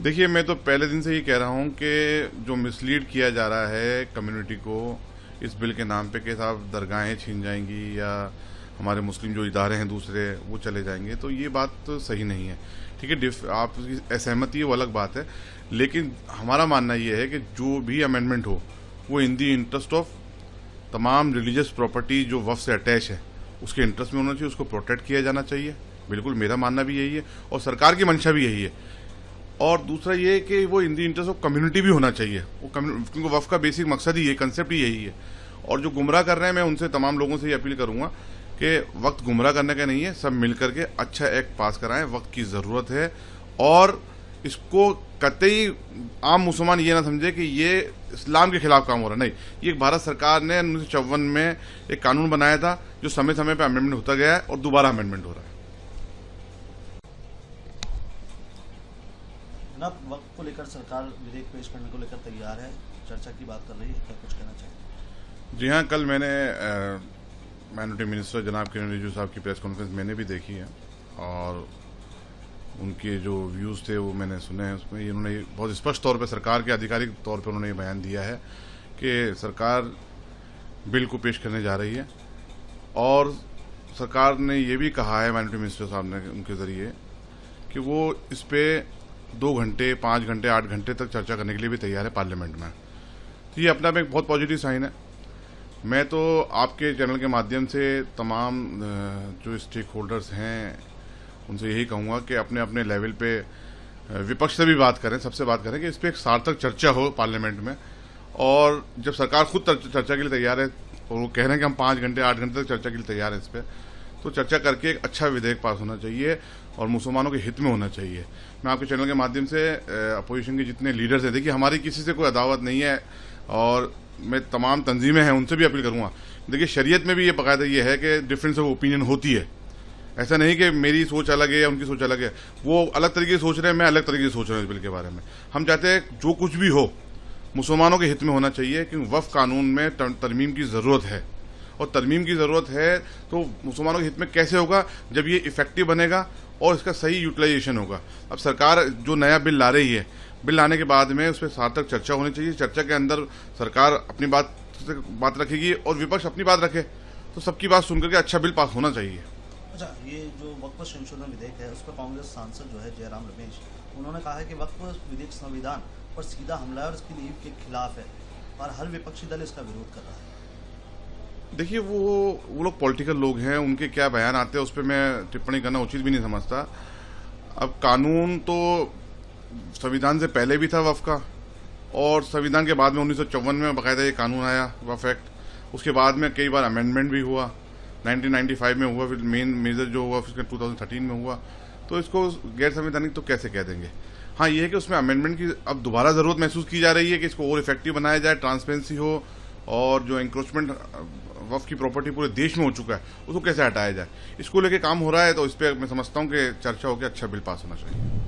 देखिए, मैं तो पहले दिन से ही कह रहा हूं कि जो मिसलीड किया जा रहा है कम्युनिटी को इस बिल के नाम पे कि साहब दरगाहें छीन जाएंगी या हमारे मुस्लिम जो इदारे हैं दूसरे वो चले जाएंगे, तो ये बात तो सही नहीं है। ठीक है, आपकी असहमति है वो अलग बात है, लेकिन हमारा मानना ये है कि जो भी अमेंडमेंट हो वो इन दी इंटरेस्ट ऑफ तमाम रिलीजियस प्रॉपर्टी जो वक्फ से अटैच है उसके इंटरेस्ट में होना चाहिए, उसको प्रोटेक्ट किया जाना चाहिए। बिल्कुल मेरा मानना भी यही है और सरकार की मंशा भी यही है। और दूसरा ये कि वो इन दी इंटरेस्ट ऑफ कम्युनिटी भी होना चाहिए, वो क्योंकि वक्फ का बेसिक मकसद ही ये, कंसेप्ट ही यही है। और जो गुमराह कर रहे हैं, मैं उनसे तमाम लोगों से ये अपील करूंगा कि वक्त गुमराह करने का नहीं है, सब मिलकर के अच्छा एक्ट पास कराएं, वक्त की ज़रूरत है। और इसको कतई आम मुसलमान ये ना समझे कि ये इस्लाम के खिलाफ काम हो रहा है, नहीं। ये भारत सरकार ने 1954 में एक कानून बनाया था जो समय समय पर अमेंडमेंट होता गया है और दोबारा अमेंडमेंट हो रहा है। जनाब, वक्त को लेकर सरकार विधेयक पेश करने को लेकर तैयार है, चर्चा की बात कर रही है, क्या कुछ कहना चाहिए? जी हाँ, कल मैंने माइनॉरिटी मिनिस्टर जनाब किरण रिजिजू साहब की प्रेस कॉन्फ्रेंस मैंने भी देखी है और उनके जो व्यूज़ थे वो मैंने सुने हैं। उसमें इन्होंने बहुत स्पष्ट तौर पे सरकार के आधिकारिक तौर पे उन्होंने ये बयान दिया है कि सरकार बिल को पेश करने जा रही है। और सरकार ने ये भी कहा है, माइनॉरिटी मिनिस्टर साहब ने उनके ज़रिए, कि वो इस पर 2 घंटे 5 घंटे 8 घंटे तक चर्चा करने के लिए भी तैयार है पार्लियामेंट में। तो ये अपना में एक बहुत पॉजिटिव साइन है। मैं तो आपके चैनल के माध्यम से तमाम जो स्टेक होल्डर्स हैं उनसे यही कहूँगा कि अपने अपने लेवल पे विपक्ष से भी बात करें, सबसे बात करें कि इस पर एक सार्थक चर्चा हो पार्लियामेंट में। और जब सरकार खुद चर्चा के लिए तैयार है और वो कह रहे हैं कि हम 5 घंटे 8 घंटे तक चर्चा के लिए तैयार हैं इस पर, तो चर्चा करके एक अच्छा विधेयक पास होना चाहिए और मुसलमानों के हित में होना चाहिए। मैं आपके चैनल के माध्यम से अपोजिशन के जितने लीडर्स हैं, देखिए हमारी किसी से कोई अदावत नहीं है और मैं तमाम तंजीमें हैं उनसे भी अपील करूंगा। देखिए, शरीयत में भी ये बाकायदा ये है कि डिफरेंस ऑफ ओपिनियन होती है। ऐसा नहीं कि मेरी सोच अलग है या उनकी सोच अलग है, वो अलग तरीके से सोच रहे हैं, मैं अलग तरीके से सोच रहा हूँ इस बिल के बारे में। हम चाहते हैं जो कुछ भी हो मुसलमानों के हित में होना चाहिए, क्योंकि वक्फ कानून में तरमीम की ज़रूरत है। और तरमीम की ज़रूरत है तो मुसलमानों के हित में कैसे होगा, जब ये इफेक्टिव बनेगा और इसका सही यूटिलाइजेशन होगा। अब सरकार जो नया बिल ला रही है, बिल लाने के बाद में उस पर सार्थक चर्चा होनी चाहिए। चर्चा के अंदर सरकार अपनी बात रखेगी और विपक्ष अपनी बात रखे, तो सबकी बात सुनकर के अच्छा बिल पास होना चाहिए। अच्छा, ये जो वक्फ संशोधन विधेयक है उस पर कांग्रेस सांसद जो है जयराम रमेश, उन्होंने कहा है कि वक्फ विधेयक संविधान पर सीधा हमला है और इसकी नींव के खिलाफ है और हर विपक्षी दल इसका विरोध कर रहा है। देखिए, वो लोग पॉलिटिकल लोग हैं, उनके क्या बयान आते हैं उस पर मैं टिप्पणी करना उचित भी नहीं समझता। अब कानून तो संविधान से पहले भी था वक्फ का, और संविधान के बाद में 1954 में बाकायदा ये कानून आया वक्फ एक्ट। उसके बाद में कई बार अमेंडमेंट भी हुआ, 1995 में हुआ, फिर मेजर जो हुआ फिर 2013 में हुआ। तो इसको गैर संवैधानिक तो कैसे कह देंगे। हाँ, ये है कि उसमें अमेंडमेंट की अब दोबारा ज़रूरत महसूस की जा रही है कि इसको और इफेक्टिव बनाया जाए, ट्रांसपेरेंसी हो, और जो इंक्रोचमेंट वक्फ की प्रॉपर्टी पूरे देश में हो चुका है उसको कैसे हटाया जाए, इसको लेके काम हो रहा है। तो इस पर मैं समझता हूँ कि चर्चा होकर अच्छा बिल पास होना चाहिए।